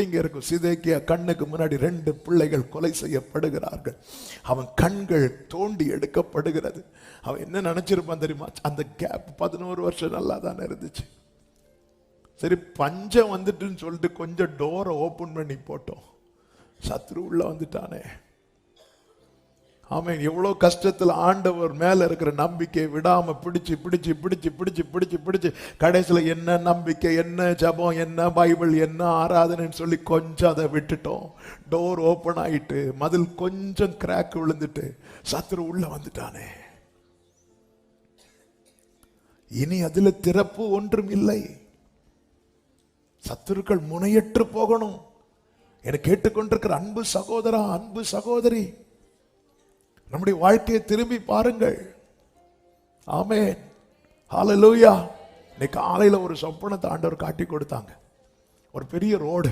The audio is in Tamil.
இங்க இருக்கும். சிதேக்கியா கண்ணுக்கு முன்னாடி 2 பிள்ளைகள் கொலை செய்யப்படுகிறார்கள். அவன் கண்கள் தோண்டி எடுக்கப்படுகிறது. அவன் என்ன நினைச்சிருப்பான் தெரியுமா? அந்த கேப் 11 வருஷம் நல்லா தானே இருந்துச்சு. சரி, பஞ்சம் வந்துட்டுன்னு சொல்லிட்டு கொஞ்சம் டோரை ஓபன் பண்ணி போட்டோம். சத்ரு உள்ள வந்துட்டானே. ஆமென். எவ்வளவு கஷ்டத்துல ஆண்டவர் மேல இருக்கிற நம்பிக்கையை விடாம பிடிச்சு பிடிச்சு பிடிச்சு பிடிச்சு பிடிச்சு பிடிச்சு கடைசியில என்ன நம்பிக்கை, என்ன ஜபம், என்ன பைபிள், என்ன ஆராதனைன்னு சொல்லி கொஞ்சம் அதை விட்டுட்டோம். டோர் ஓபன் ஆயிட்டு மதில் கொஞ்சம் கிராக் விழுந்துட்டு சத்ரு உள்ள வந்துட்டானே. இனி அதுல திறப்பு ஒன்றும் இல்லை. சத்துருக்கள் முனையற்று போகணும். என கேட்டுக்கொண்டிருக்கிற அன்பு சகோதரா, அன்பு சகோதரி, நம்முடைய வாழ்க்கையை திரும்பி பாருங்கள். ஆமென். ஹல்லேலூயா. இன்னைக்கு காலையில ஒரு சொப்பனத்தை ஆண்டவர் காட்டி கொடுத்தாங்க. ஒரு பெரிய ரோடு,